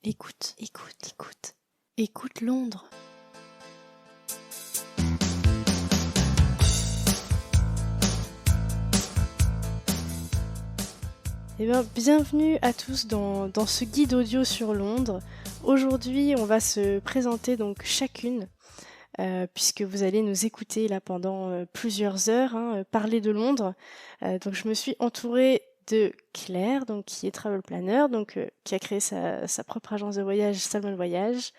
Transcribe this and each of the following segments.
Écoute, écoute, écoute. Écoute Londres. Eh bien, bienvenue à tous dans ce guide audio sur Londres. Aujourd'hui, on va se présenter donc chacune, puisque vous allez nous écouter là pendant plusieurs heures, parler de Londres. Donc, je me suis entourée de Claire, donc qui est travel planner, donc qui a créé sa propre agence de voyage Salmon Voyage,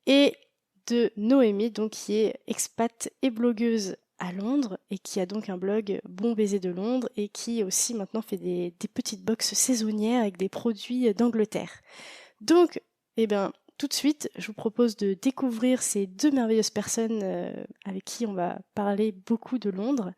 et de Noémie, donc qui est expat et blogueuse à Londres et qui a donc un blog Bon Baiser de Londres et qui aussi maintenant fait des petites boxes saisonnières avec des produits d'Angleterre. Donc, eh bien, tout de suite, je vous propose de découvrir ces deux merveilleuses personnes avec qui on va parler beaucoup de Londres.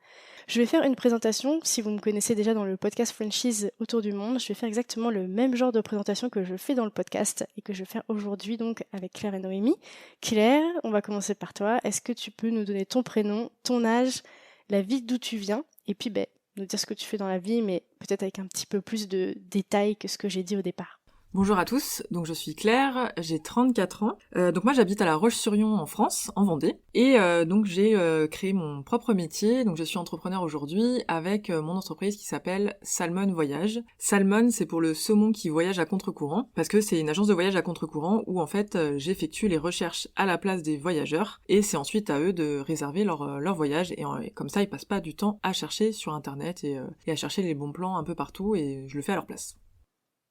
Je vais faire une présentation, si vous me connaissez déjà dans le podcast Franchise autour du monde, je vais faire exactement le même genre de présentation que je fais dans le podcast et que je vais faire aujourd'hui donc avec Claire et Noémie. Claire, on va commencer par toi. Est-ce que tu peux nous donner ton prénom, ton âge, la ville d'où tu viens et puis nous dire ce que tu fais dans la vie, mais peut-être avec un petit peu plus de détails que ce que j'ai dit au départ. Bonjour à tous, donc je suis Claire, j'ai 34 ans. Donc moi j'habite à La Roche-sur-Yon en France, en Vendée. Et donc j'ai créé mon propre métier, donc je suis entrepreneur aujourd'hui avec mon entreprise qui s'appelle Salmon Voyage. Salmon c'est pour le saumon qui voyage à contre-courant, parce que c'est une agence de voyage à contre-courant où en fait j'effectue les recherches à la place des voyageurs et c'est ensuite à eux de réserver leur voyage et comme ça ils passent pas du temps à chercher sur internet et à chercher les bons plans un peu partout et je le fais à leur place.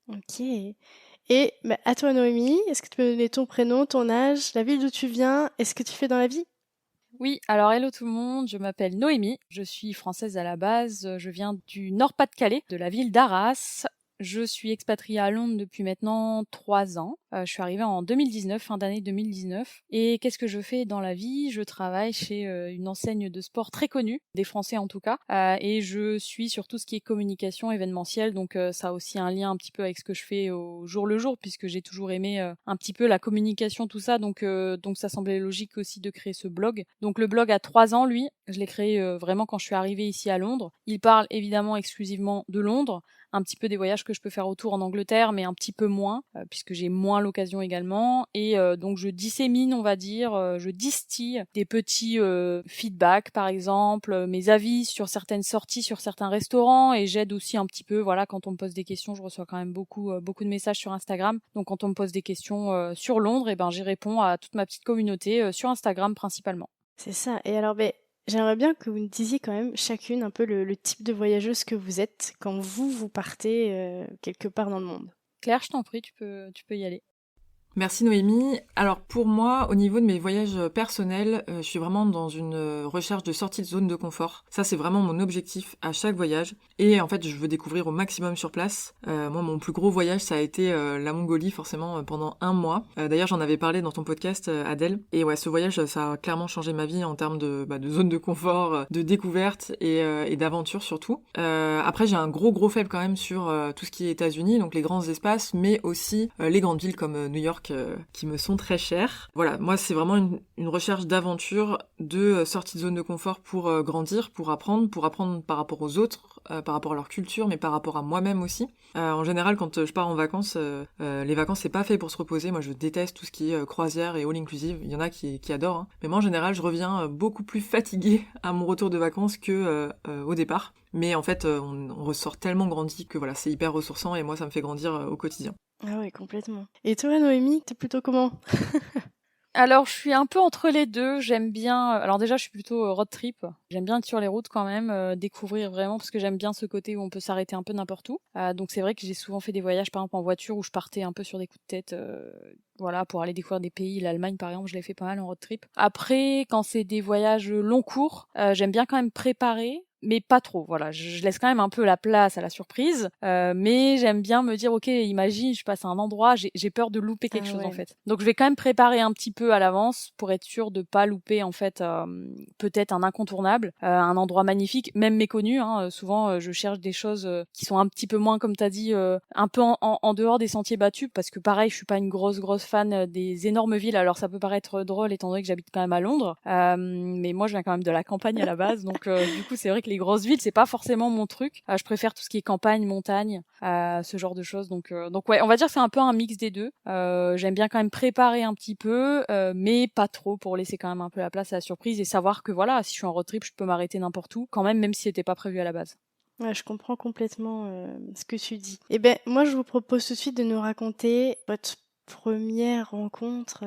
Ok. Et à toi Noémie, est-ce que tu peux me donner ton prénom, ton âge, la ville d'où tu viens et ce que tu fais dans la vie? Oui, alors hello tout le monde, je m'appelle Noémie, je suis française à la base, je viens du Nord-Pas-de-Calais, de la ville d'Arras. Je suis expatriée à Londres depuis maintenant 3 ans. Je suis arrivée en 2019, fin d'année 2019. Et qu'est-ce que je fais dans la vie? Je travaille chez une enseigne de sport très connue, des Français en tout cas. Et je suis sur tout ce qui est communication événementielle. Donc ça a aussi un lien un petit peu avec ce que je fais au jour le jour, puisque j'ai toujours aimé un petit peu la communication, tout ça. Donc ça semblait logique aussi de créer ce blog. Donc le blog a 3 ans, lui. Je l'ai créé vraiment quand je suis arrivée ici à Londres. Il parle évidemment exclusivement de Londres, un petit peu des voyages que je peux faire autour en Angleterre, mais un petit peu moins, puisque j'ai moins l'occasion également. Et donc je dissémine, on va dire, je distille des petits feedbacks, par exemple, mes avis sur certaines sorties, sur certains restaurants, et j'aide aussi un petit peu, voilà, quand on me pose des questions, je reçois quand même beaucoup de messages sur Instagram. Donc quand on me pose des questions sur Londres, et ben j'y réponds à toute ma petite communauté sur Instagram principalement. C'est ça. Et alors, j'aimerais bien que vous nous disiez quand même chacune un peu le type de voyageuse que vous êtes quand vous partez quelque part dans le monde. Claire, je t'en prie, tu peux y aller. Merci Noémie. Alors pour moi, au niveau de mes voyages personnels, je suis vraiment dans une recherche de sortie de zone de confort. Ça, c'est vraiment mon objectif à chaque voyage. Et en fait, je veux découvrir au maximum sur place. Moi, mon plus gros voyage, ça a été la Mongolie, forcément, pendant 1 mois. D'ailleurs, j'en avais parlé dans ton podcast, Adèle. Et ouais, ce voyage, ça a clairement changé ma vie en termes de zone de confort, de découverte et d'aventure surtout. Après, j'ai un gros faible quand même sur tout ce qui est États-Unis, donc les grands espaces, mais aussi les grandes villes comme New York, qui me sont très chères. Voilà, moi c'est vraiment une recherche d'aventure, de sortie de zone de confort pour grandir, pour apprendre par rapport aux autres, par rapport à leur culture, mais par rapport à moi-même aussi. En général, quand je pars en vacances, les vacances c'est pas fait pour se reposer. Moi je déteste tout ce qui est croisière et all inclusive. Il y en a qui adorent, hein. Mais moi en général je reviens beaucoup plus fatiguée à mon retour de vacances que au départ. Mais en fait on ressort tellement grandi que voilà, c'est hyper ressourçant et moi ça me fait grandir au quotidien. Ah ouais, complètement. Et toi, Noémie, t'es plutôt comment? Alors, je suis un peu entre les deux. J'aime bien. Alors déjà, je suis plutôt road trip. J'aime bien être sur les routes quand même, découvrir vraiment parce que j'aime bien ce côté où on peut s'arrêter un peu n'importe où. Donc c'est vrai que j'ai souvent fait des voyages, par exemple en voiture, où je partais un peu sur des coups de tête, voilà, pour aller découvrir des pays. L'Allemagne, par exemple, je l'ai fait pas mal en road trip. Après, quand c'est des voyages long cours, j'aime bien quand même préparer. Mais pas trop, voilà. Je laisse quand même un peu la place à la surprise, mais j'aime bien me dire, ok, imagine, je passe à un endroit, j'ai peur de louper quelque chose en fait. Donc je vais quand même préparer un petit peu à l'avance pour être sûre de pas louper en fait peut-être un incontournable, un endroit magnifique, même méconnu. Souvent, je cherche des choses qui sont un petit peu moins, comme t'as dit, un peu en dehors des sentiers battus, parce que pareil, je suis pas une grosse fan des énormes villes. Alors ça peut paraître drôle étant donné que j'habite quand même à Londres, mais moi je viens quand même de la campagne à la base, donc du coup c'est vrai que Les grosses villes, c'est pas forcément mon truc. Je préfère tout ce qui est campagne, montagne, ce genre de choses. Donc ouais, on va dire que c'est un peu un mix des deux. J'aime bien quand même préparer un petit peu, mais pas trop pour laisser quand même un peu la place à la surprise et savoir que voilà, si je suis en road trip, je peux m'arrêter n'importe où, quand même si c'était pas prévu à la base. Ouais, je comprends complètement ce que tu dis. Eh ben, moi, je vous propose tout de suite de nous raconter votre première rencontre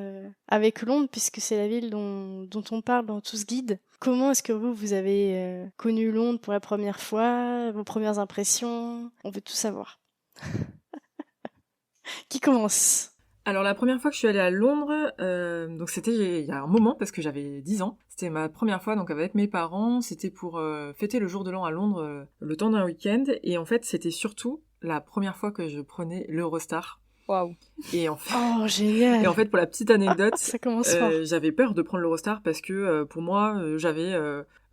avec Londres, puisque c'est la ville dont on parle dans tout ce guide. Comment est-ce que vous avez connu Londres pour la première fois, vos premières impressions? On veut tout savoir. Qui commence? Alors la première fois que je suis allée à Londres, donc c'était il y a un moment parce que j'avais 10 ans. C'était ma première fois donc avec mes parents. C'était pour fêter le jour de l'an à Londres, le temps d'un week-end. Et en fait c'était surtout la première fois que je prenais l'Eurostar. Waouh. Et en fait, Oh, génial. et en fait pour la petite anecdote, Ça commence fort. j'avais peur de prendre l'Eurostar parce que pour moi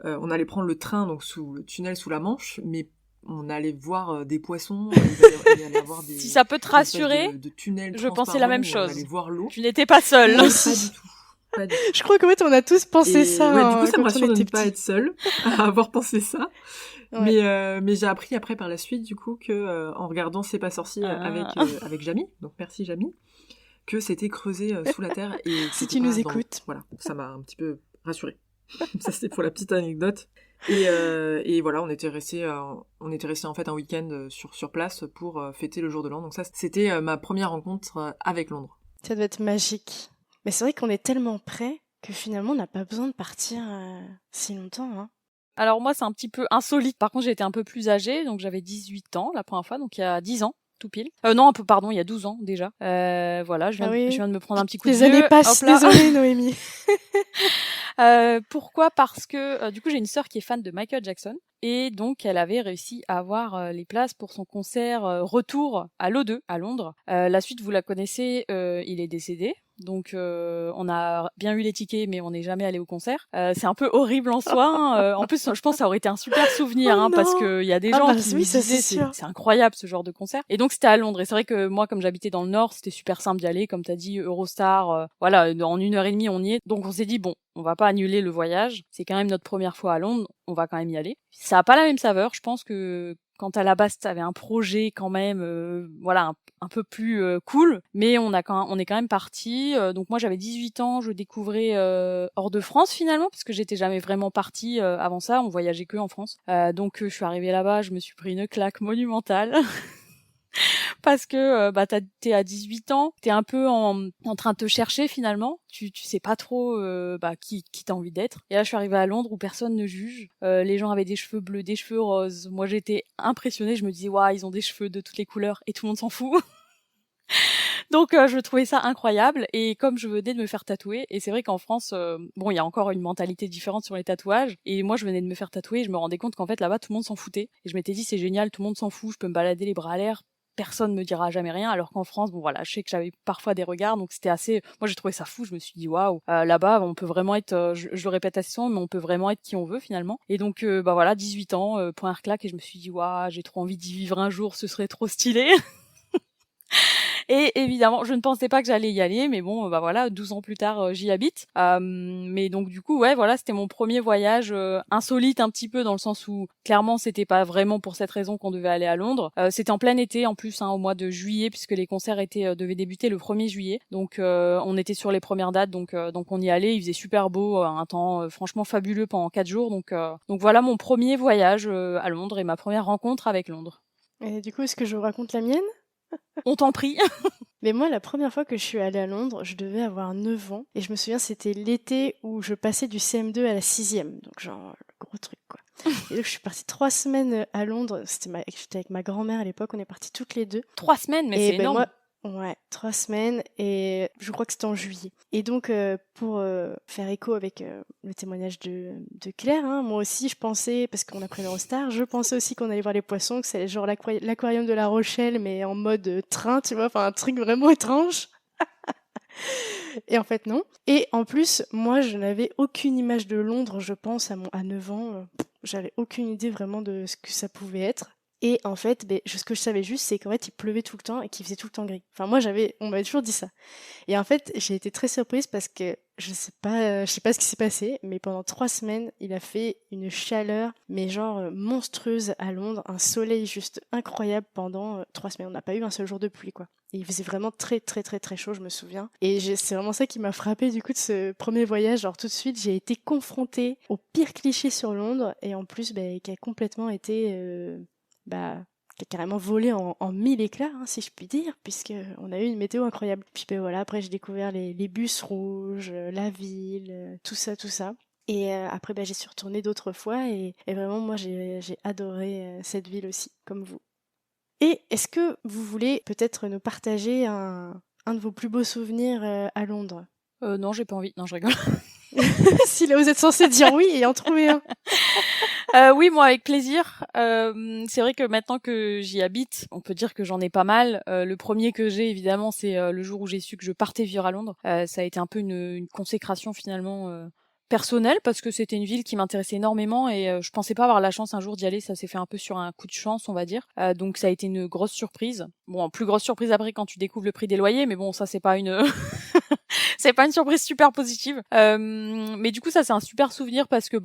on allait prendre le train donc sous le tunnel sous la Manche, mais on allait voir des poissons, il allait avoir des, Si ça peut te rassurer, de tunnels je pensais la même transparents où on chose. allait voir l'eau. Tu n'étais pas seule. Moi Pas aussi. du tout. Pas du tout. Je crois qu'en fait, on a tous pensé Et ça ouais, du coup, ça me quand on rassure de était ne pas petits. être seule à avoir pensé ça. Ouais. Mais j'ai appris après par la suite, du coup, que en regardant C'est pas sorcier avec Jamie, donc merci Jamie, que c'était creusé sous la terre et Si c'était tu pas nous dans l'eau. écoutes. Voilà, ça m'a un petit peu rassurée. Ça c'était pour la petite anecdote. Et voilà, on était resté en fait un week-end sur place pour fêter le jour de l'an. Donc ça, c'était ma première rencontre avec Londres. Ça doit être magique. Mais c'est vrai qu'on est tellement près que finalement, on n'a pas besoin de partir si longtemps. Hein. Alors moi, c'est un petit peu insolite. Par contre, j'étais un peu plus âgée, donc j'avais 18 ans la première fois, donc il y a 10 ans, tout pile. Non, un peu, pardon, il y a 12 ans déjà. Voilà, je viens de me prendre un petit coup de Les vieux. années passent, Hop là. désolée Noémie. Pourquoi? Parce que du coup, j'ai une sœur qui est fan de Michael Jackson. Et donc, elle avait réussi à avoir les places pour son concert retour à l'O2 à Londres. La suite, vous la connaissez, il est décédé. Donc, on a bien eu les tickets, mais on n'est jamais allé au concert. C'est un peu horrible en soi. Hein. En plus, je pense que ça aurait été un super souvenir, hein, parce qu'il y a des gens qui me oui, ça, disaient c'est incroyable ce genre de concert. Et donc, c'était à Londres. Et c'est vrai que moi, comme j'habitais dans le Nord, c'était super simple d'y aller. Comme tu as dit, Eurostar, voilà, en 1h30, on y est. Donc, on s'est dit, bon, on va pas annuler le voyage. C'est quand même notre première fois à Londres. On va quand même y aller. Ça a pas la même saveur. Je pense que quand à la base t'avais un projet quand même, voilà, un peu plus cool, mais on est quand même parti. Donc moi j'avais 18 ans, je découvrais hors de France finalement, parce que j'étais jamais vraiment partie avant ça. On voyageait que en France. Donc je suis arrivée là-bas, je me suis pris une claque monumentale. Parce que t'es à 18 ans, t'es un peu en train de te chercher finalement, tu sais pas trop qui t'as envie d'être. Et là je suis arrivée à Londres où personne ne juge, les gens avaient des cheveux bleus, des cheveux roses. Moi j'étais impressionnée, je me disais waouh, ils ont des cheveux de toutes les couleurs et tout le monde s'en fout. Donc je trouvais ça incroyable, et comme je venais de me faire tatouer, et c'est vrai qu'en France, bon, il y a encore une mentalité différente sur les tatouages, et moi je venais de me faire tatouer, et je me rendais compte qu'en fait là-bas tout le monde s'en foutait, et je m'étais dit c'est génial, tout le monde s'en fout, je peux me balader les bras à l'air, personne me dira jamais rien, alors qu'en France, bon voilà, je sais que j'avais parfois des regards, donc c'était assez, moi j'ai trouvé ça fou, je me suis dit waouh, là-bas on peut vraiment être, je le répète assez souvent, mais on peut vraiment être qui on veut finalement, et donc voilà, 18 ans, point claque, et je me suis dit waouh, j'ai trop envie d'y vivre un jour, ce serait trop stylé. Et évidemment, je ne pensais pas que j'allais y aller, mais bon, voilà, 12 ans plus tard, j'y habite. Mais donc du coup, ouais, voilà, c'était mon premier voyage insolite un petit peu, dans le sens où clairement, c'était pas vraiment pour cette raison qu'on devait aller à Londres. C'était en plein été, en plus, hein, au mois de juillet, puisque les concerts devaient débuter le 1er juillet. Donc on était sur les premières dates, donc on y allait. Il faisait super beau, un temps franchement fabuleux pendant 4 jours. Donc voilà mon premier voyage à Londres et ma première rencontre avec Londres. Et du coup, est-ce que je vous raconte la mienne? On t'en prie. Mais moi, la première fois que je suis allée à Londres, je devais avoir 9 ans. Et je me souviens, c'était l'été où je passais du CM2 à la 6e. Donc genre, le gros truc, quoi. Et donc, je suis partie 3 semaines à Londres. J'étais avec ma grand-mère à l'époque, on est parties toutes les deux. 3 semaines, mais c'est énorme. Ouais, 3 semaines, et je crois que c'était en juillet. Et donc, pour faire écho avec le témoignage de Claire, hein, moi aussi, je pensais, parce qu'on a pris l'Eurostar, je pensais aussi qu'on allait voir les poissons, que c'est genre l'aquarium de La Rochelle, mais en mode train, tu vois, enfin un truc vraiment étrange. Et en fait, non. Et en plus, moi, je n'avais aucune image de Londres, je pense, à 9 ans. J'avais aucune idée vraiment de ce que ça pouvait être. Et en fait, ce que je savais juste, c'est qu'en fait, il pleuvait tout le temps et qu'il faisait tout le temps gris. Enfin, moi, on m'avait toujours dit ça. Et en fait, j'ai été très surprise parce que je sais pas ce qui s'est passé, mais pendant 3 semaines, il a fait une chaleur, mais genre monstrueuse à Londres, un soleil juste incroyable pendant 3 semaines. On n'a pas eu un seul jour de pluie, quoi. Et il faisait vraiment très très très très chaud, je me souviens. Et c'est vraiment ça qui m'a frappé du coup de ce premier voyage. Genre tout de suite, j'ai été confrontée au pire cliché sur Londres, et en plus, qui a complètement été, bah, qui a carrément volé en mille éclats, hein, si je puis dire, puisque on a eu une météo incroyable. Puis voilà, après j'ai découvert les bus rouges, la ville, tout ça, tout ça. Et après, j'y suis retournée d'autres fois et vraiment, moi, j'ai adoré cette ville aussi, comme vous. Et est-ce que vous voulez peut-être nous partager un de vos plus beaux souvenirs à Londres? Non, j'ai pas envie. Non, je rigole. Si là, vous êtes censé dire oui et en trouver un. Oui, moi avec plaisir. C'est vrai que maintenant que j'y habite, on peut dire que j'en ai pas mal. Le premier que j'ai évidemment, c'est le jour où j'ai su que je partais vivre à Londres. Ça a été un peu une consécration finalement personnelle parce que c'était une ville qui m'intéressait énormément et je pensais pas avoir la chance un jour d'y aller. Ça s'est fait un peu sur un coup de chance, on va dire. Donc ça a été une grosse surprise. Bon, plus grosse surprise après quand tu découvres le prix des loyers, mais bon, ça c'est pas une c'est pas une surprise super positive. Mais du coup, ça c'est un super souvenir parce que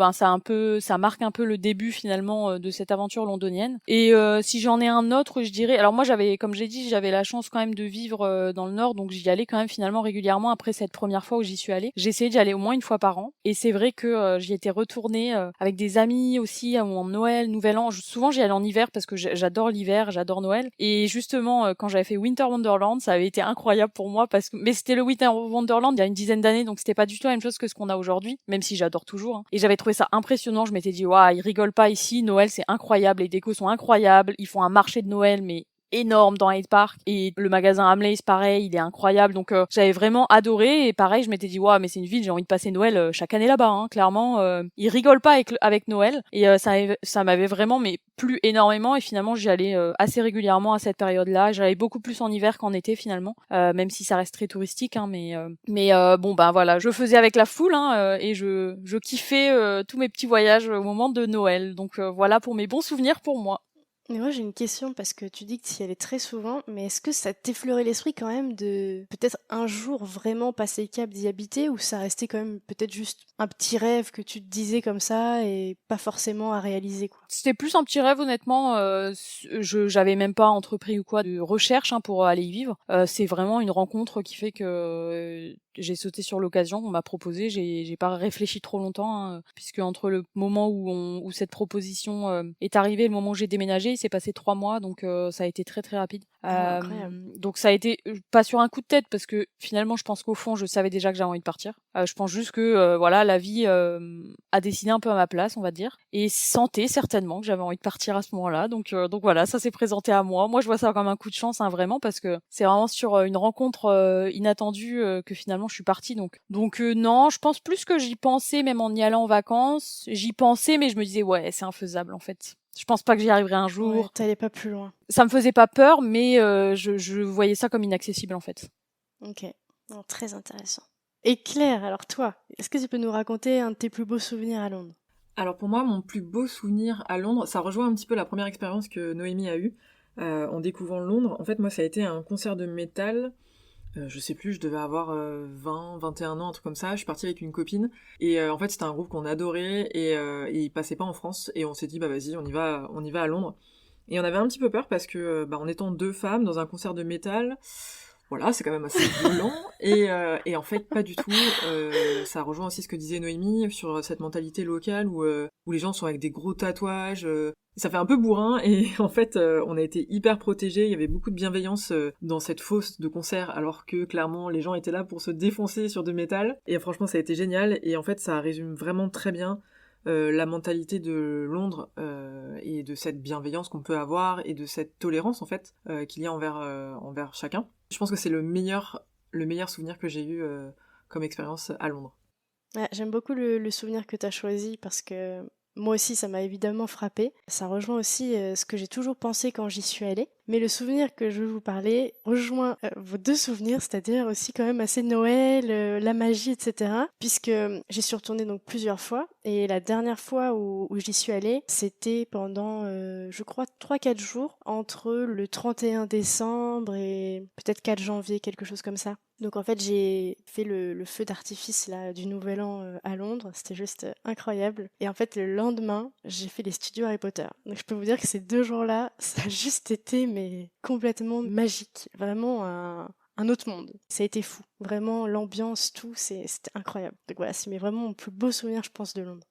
ça marque un peu le début finalement de cette aventure londonienne. Et si j'en ai un autre, je dirais. Alors moi, comme j'ai dit, j'avais la chance quand même de vivre dans le Nord, donc j'y allais quand même finalement régulièrement après cette première fois où j'y suis allée. J'ai essayé d'y aller au moins une fois par an. Et c'est vrai que j'y étais retournée avec des amis aussi en Noël, Nouvel An. Souvent j'y allais en hiver parce que j'adore l'hiver, j'adore Noël. Et justement, quand j'avais fait Winter Wonderland, ça avait été incroyable pour moi mais c'était le Winter Wonderland il y a une dizaine d'années, donc c'était pas du tout la même chose que ce qu'on a aujourd'hui, même si j'adore toujours. Hein. Et j'avais trouvé ça impressionnant. Je m'étais dit, waouh, ils rigolent pas ici. Noël, c'est incroyable. Les décos sont incroyables. Ils font un marché de Noël, mais énorme dans Hyde Park, et le magasin Hamleys pareil, il est incroyable, donc j'avais vraiment adoré. Et pareil, je m'étais dit waouh, mais c'est une ville, j'ai envie de passer Noël chaque année là-bas, hein. Clairement ils rigolent pas avec Noël, et ça m'avait vraiment mais plu énormément. Et finalement j'y allais assez régulièrement à cette période-là. J'allais beaucoup plus en hiver qu'en été finalement, même si ça reste très touristique, hein, mais bon voilà, je faisais avec la foule, hein, et je kiffais tous mes petits voyages au moment de Noël. Donc voilà pour mes bons souvenirs pour moi. Mais moi j'ai une question parce que tu dis que tu y allais très souvent, mais est-ce que ça t'effleurait l'esprit quand même de peut-être un jour vraiment passer le cap d'y habiter, ou ça restait quand même peut-être juste un petit rêve que tu te disais comme ça et pas forcément à réaliser, quoi? C'était plus un petit rêve, honnêtement. J'avais même pas entrepris ou quoi de recherche, hein, pour aller y vivre. C'est vraiment une rencontre qui fait que j'ai sauté sur l'occasion. On m'a proposé, j'ai pas réfléchi trop longtemps, hein, puisque entre le moment où cette proposition est arrivée et le moment où j'ai déménagé, il s'est passé 3 mois, donc ça a été très très rapide. Ah, incroyable. Donc ça a été pas sur un coup de tête, parce que finalement je pense qu'au fond je savais déjà que j'avais envie de partir. Je pense juste que voilà, la vie a décidé un peu à ma place, on va dire, et sentait certainement que j'avais envie de partir à ce moment-là. Donc voilà, ça s'est présenté à moi. Moi je vois ça comme un coup de chance, hein, vraiment, parce que c'est vraiment sur une rencontre inattendue que finalement je suis partie. Donc non, je pense plus que j'y pensais même en y allant en vacances. J'y pensais, mais je me disais ouais, c'est infaisable en fait. Je pense pas que j'y arriverai un jour. Ouais, t'allais pas plus loin. Ça me faisait pas peur, mais je voyais ça comme inaccessible en fait. Ok, non, très intéressant. Et Claire, alors toi, est-ce que tu peux nous raconter un de tes plus beaux souvenirs à Londres? Alors pour moi, mon plus beau souvenir à Londres, ça rejoint un petit peu la première expérience que Noémie a eue en découvrant Londres. En fait, moi, ça a été un concert de métal. Je sais plus, je devais avoir 20, 21 ans, un truc comme ça. Je suis partie avec une copine. Et en fait, c'était un groupe qu'on adorait et il passait pas en France. Et on s'est dit, bah vas-y, on y va à Londres. Et on avait un petit peu peur parce que, en étant deux femmes dans un concert de métal, voilà, c'est quand même assez violent. Et en fait, pas du tout. Ça rejoint aussi ce que disait Noémie sur cette mentalité locale où les gens sont avec des gros tatouages. Ça fait un peu bourrin, et en fait, on a été hyper protégés. Il y avait beaucoup de bienveillance dans cette fosse de concert, alors que clairement, les gens étaient là pour se défoncer sur du métal. Et franchement, ça a été génial. Et en fait, ça résume vraiment très bien la mentalité de Londres, et de cette bienveillance qu'on peut avoir et de cette tolérance en fait qu'il y a envers chacun. Je pense que c'est le meilleur souvenir que j'ai eu comme expérience à Londres. Ouais, j'aime beaucoup le souvenir que tu as choisi parce que moi aussi, ça m'a évidemment frappé. Ça rejoint aussi ce que j'ai toujours pensé quand j'y suis allée. Mais le souvenir que je veux vous parler rejoint vos deux souvenirs, c'est-à-dire aussi quand même assez Noël, la magie, etc. Puisque j'y suis retournée donc plusieurs fois. Et la dernière fois où j'y suis allée, c'était pendant, je crois, 3-4 jours, entre le 31 décembre et peut-être 4 janvier, quelque chose comme ça. Donc en fait, j'ai fait le feu d'artifice là du Nouvel An à Londres. C'était juste incroyable. Et en fait, le lendemain, j'ai fait les studios Harry Potter. Donc je peux vous dire que ces 2 jours-là, ça a juste été mais complètement magique. Vraiment un autre monde. Ça a été fou. Vraiment, l'ambiance, tout, c'était incroyable. Donc voilà, c'est vraiment mon plus beau souvenir, je pense, de Londres.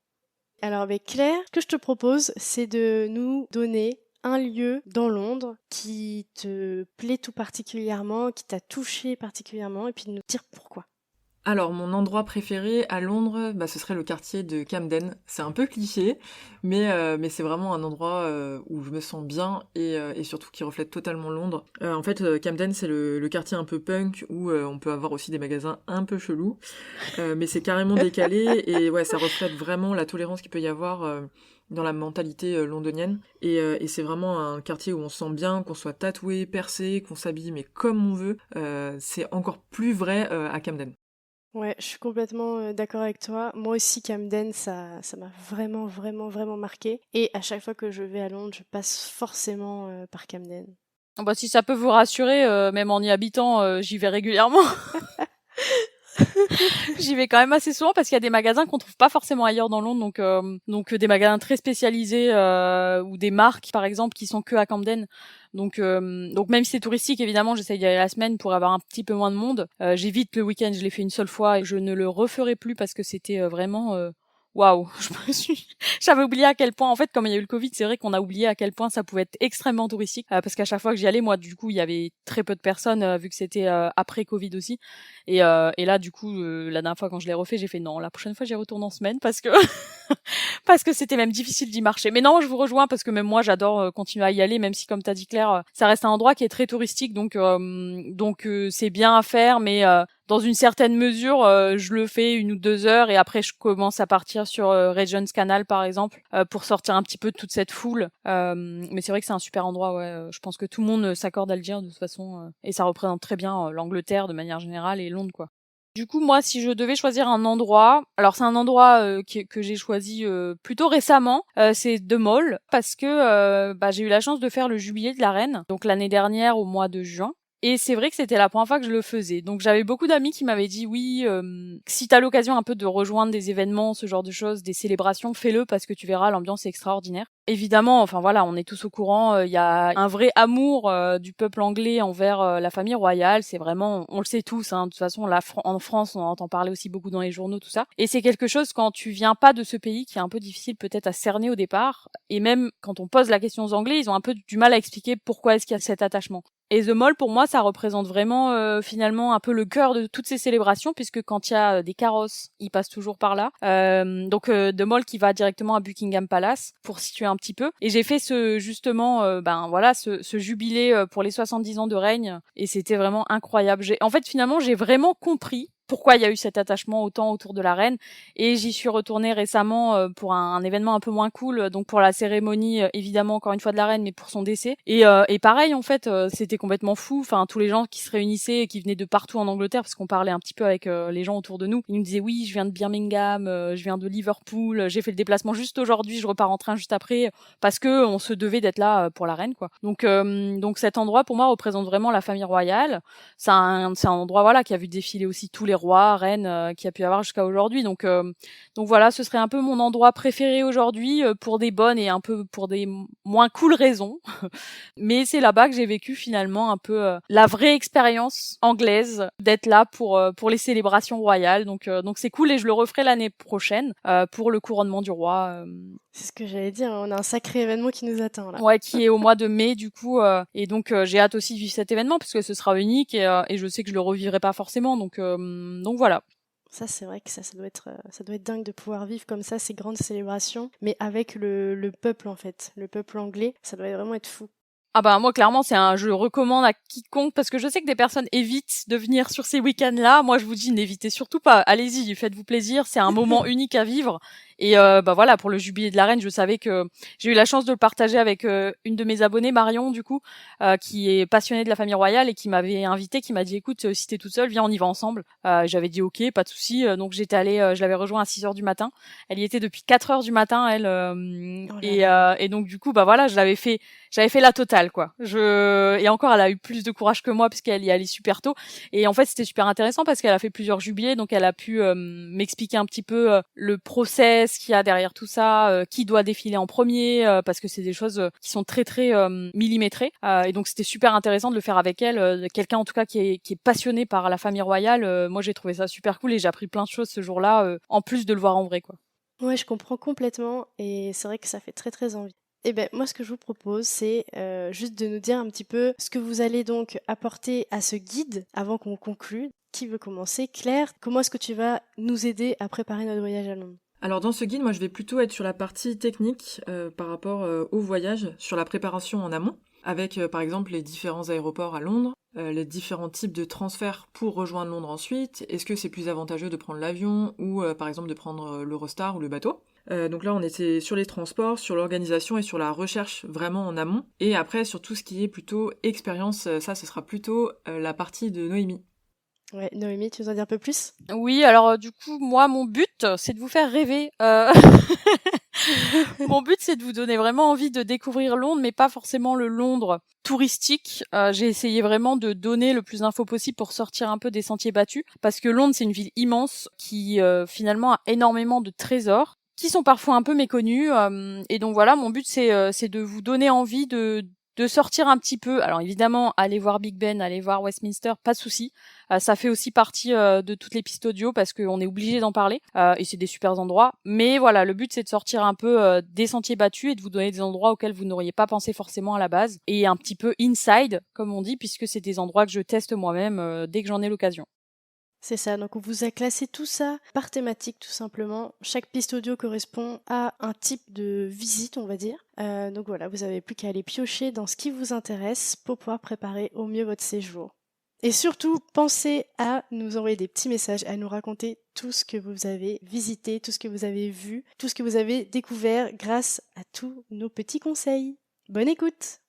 Alors avec Claire, ce que je te propose, c'est de nous donner un lieu dans Londres qui te plaît tout particulièrement, qui t'a touché particulièrement, et puis de nous dire pourquoi. Alors, mon endroit préféré à Londres, ce serait le quartier de Camden. C'est un peu cliché, mais c'est vraiment un endroit où je me sens bien et surtout qui reflète totalement Londres. En fait, Camden, c'est le quartier un peu punk où on peut avoir aussi des magasins un peu chelous, mais c'est carrément décalé et ouais, ça reflète vraiment la tolérance qu'il peut y avoir dans la mentalité londonienne. Et c'est vraiment un quartier où on se sent bien, qu'on soit tatoué, percé, qu'on s'habille mais comme on veut. C'est encore plus vrai à Camden. Ouais, je suis complètement d'accord avec toi. Moi aussi, Camden, ça m'a vraiment, vraiment, vraiment marqué. Et à chaque fois que je vais à Londres, je passe forcément par Camden. Bah, si ça peut vous rassurer, même en y habitant, j'y vais régulièrement. J'y vais quand même assez souvent parce qu'il y a des magasins qu'on trouve pas forcément ailleurs dans Londres, donc des magasins très spécialisés ou des marques par exemple qui sont que à Camden. Donc même si c'est touristique, évidemment, j'essaye d'y aller la semaine pour avoir un petit peu moins de monde. J'évite le week-end, je l'ai fait une seule fois et je ne le referai plus parce que c'était vraiment waouh, j'avais oublié à quel point, en fait, comme il y a eu le Covid, c'est vrai qu'on a oublié à quel point ça pouvait être extrêmement touristique, parce qu'à chaque fois que j'y allais, moi, du coup, il y avait très peu de personnes, vu que c'était après Covid aussi. Et là, du coup, la dernière fois quand je l'ai refait, j'ai fait non, la prochaine fois, j'y retourne en semaine parce que parce que c'était même difficile d'y marcher. Mais non, je vous rejoins parce que même moi, j'adore continuer à y aller, même si, comme t'as dit Claire, ça reste un endroit qui est très touristique, donc c'est bien à faire, mais dans une certaine mesure, je le fais 1 ou 2 heures et après je commence à partir sur Regent's Canal par exemple pour sortir un petit peu de toute cette foule. Mais c'est vrai que c'est un super endroit, ouais. Je pense que tout le monde s'accorde à le dire de toute façon et ça représente très bien l'Angleterre de manière générale et Londres quoi. Du coup, moi, si je devais choisir un endroit, alors c'est un endroit que j'ai choisi plutôt récemment, c'est The Mall, parce que j'ai eu la chance de faire le jubilé de la reine, donc l'année dernière au mois de juin. Et c'est vrai que c'était la première fois que je le faisais. Donc j'avais beaucoup d'amis qui m'avaient dit oui, si t'as l'occasion un peu de rejoindre des événements, ce genre de choses, des célébrations, fais-le parce que tu verras, l'ambiance est extraordinaire. Évidemment, enfin voilà, on est tous au courant, il y a un vrai amour du peuple anglais envers la famille royale, c'est vraiment, on le sait tous, hein, de toute façon, en France, on en entend parler aussi beaucoup dans les journaux, tout ça. Et c'est quelque chose quand tu viens pas de ce pays qui est un peu difficile peut-être à cerner au départ, et même quand on pose la question aux Anglais, ils ont un peu du mal à expliquer pourquoi est-ce qu'il y a cet attachement. Et The Mall, pour moi, ça représente vraiment finalement un peu le cœur de toutes ces célébrations, puisque quand il y a des carrosses, ils passent toujours par là. The Mall qui va directement à Buckingham Palace, pour situer un petit peu. Et j'ai fait ce jubilé pour les 70 ans de règne, et c'était vraiment incroyable. En fait, finalement, j'ai vraiment compris pourquoi il y a eu cet attachement autant autour de la reine. Et j'y suis retournée récemment pour un événement un peu moins cool, donc pour la cérémonie, évidemment, encore une fois de la reine, mais pour son décès. Et pareil, en fait, c'était complètement fou. Enfin, tous les gens qui se réunissaient et qui venaient de partout en Angleterre, parce qu'on parlait un petit peu avec les gens autour de nous, ils nous disaient oui, je viens de Birmingham, je viens de Liverpool, j'ai fait le déplacement juste aujourd'hui, je repars en train juste après, parce que on se devait d'être là pour la reine, quoi. Donc cet endroit, pour moi, représente vraiment la famille royale. C'est un endroit, voilà, qui a vu défiler aussi tous les rois, reines qu'il y a pu y avoir jusqu'à aujourd'hui. Donc voilà, ce serait un peu mon endroit préféré aujourd'hui pour des bonnes et un peu pour des moins cool raisons. Mais c'est là-bas que j'ai vécu finalement un peu la vraie expérience anglaise d'être là pour les célébrations royales. Donc c'est cool et je le referai l'année prochaine pour le couronnement du roi. C'est ce que j'allais dire, on a un sacré événement qui nous attend là. Ouais, qui est au mois de mai du coup, et donc j'ai hâte aussi de vivre cet événement parce que ce sera unique et je sais que je le revivrai pas forcément, donc voilà. Ça, c'est vrai que ça doit être dingue de pouvoir vivre comme ça ces grandes célébrations, mais avec le peuple en fait, le peuple anglais, ça doit vraiment être fou. Ah bah moi clairement je recommande à quiconque parce que je sais que des personnes évitent de venir sur ces week-ends-là. Moi je vous dis n'évitez surtout pas. Allez-y, faites-vous plaisir, c'est un moment unique à vivre Et bah voilà, pour le jubilé de la reine, je savais que j'ai eu la chance de le partager avec une de mes abonnées, Marion, du coup, qui est passionnée de la famille royale et qui m'avait invité, qui m'a dit écoute, si t'es toute seule, viens, on y va ensemble. J'avais dit ok, pas de souci. Donc j'étais allée, je l'avais rejoint à 6 heures du matin. Elle y était depuis 4 heures du matin, elle. Oh là là. Et donc du coup, bah voilà, j'avais fait la totale, quoi. Et encore, elle a eu plus de courage que moi puisqu'elle y allait super tôt. Et en fait, c'était super intéressant parce qu'elle a fait plusieurs jubilés, donc elle a pu m'expliquer un petit peu le process qu'il y a derrière tout ça, qui doit défiler en premier, parce que c'est des choses qui sont très très millimétrées. Et donc c'était super intéressant de le faire avec elle, quelqu'un en tout cas qui est passionné par la famille royale. Moi, j'ai trouvé ça super cool et j'ai appris plein de choses ce jour-là, en plus de le voir en vrai, quoi. Ouais, je comprends complètement et c'est vrai que ça fait très très envie. Eh ben, moi, ce que je vous propose, c'est juste de nous dire un petit peu ce que vous allez donc apporter à ce guide avant qu'on conclue. Qui veut commencer? Claire, comment est-ce que tu vas nous aider à préparer notre voyage à Londres? Alors dans ce guide, moi je vais plutôt être sur la partie technique par rapport au voyage, sur la préparation en amont, avec par exemple les différents aéroports à Londres, les différents types de transferts pour rejoindre Londres ensuite. Est-ce que c'est plus avantageux de prendre l'avion ou par exemple de prendre l'Eurostar ou le bateau? Donc là on était sur les transports, sur l'organisation et sur la recherche vraiment en amont. Et après sur tout ce qui est plutôt expérience, ça ce sera plutôt la partie de Noémie. Ouais, Noémie, tu veux en dire un peu plus? Oui, alors du coup, moi, mon but, c'est de vous faire rêver. Mon but, c'est de vous donner vraiment envie de découvrir Londres, mais pas forcément le Londres touristique. J'ai essayé vraiment de donner le plus d'infos possible pour sortir un peu des sentiers battus, parce que Londres, c'est une ville immense qui finalement a énormément de trésors qui sont parfois un peu méconnus. Et donc voilà, mon but, c'est de vous donner envie de sortir un petit peu. Alors évidemment, aller voir Big Ben, aller voir Westminster, pas de souci. Ça fait aussi partie de toutes les pistes audio parce qu'on est obligé d'en parler et c'est des super endroits. Mais voilà, le but c'est de sortir un peu des sentiers battus et de vous donner des endroits auxquels vous n'auriez pas pensé forcément à la base et un petit peu inside comme on dit puisque c'est des endroits que je teste moi-même dès que j'en ai l'occasion. C'est ça, donc on vous a classé tout ça par thématique tout simplement. Chaque piste audio correspond à un type de visite, on va dire. Donc voilà, vous avez plus qu'à aller piocher dans ce qui vous intéresse pour pouvoir préparer au mieux votre séjour. Et surtout, pensez à nous envoyer des petits messages, à nous raconter tout ce que vous avez visité, tout ce que vous avez vu, tout ce que vous avez découvert grâce à tous nos petits conseils. Bonne écoute!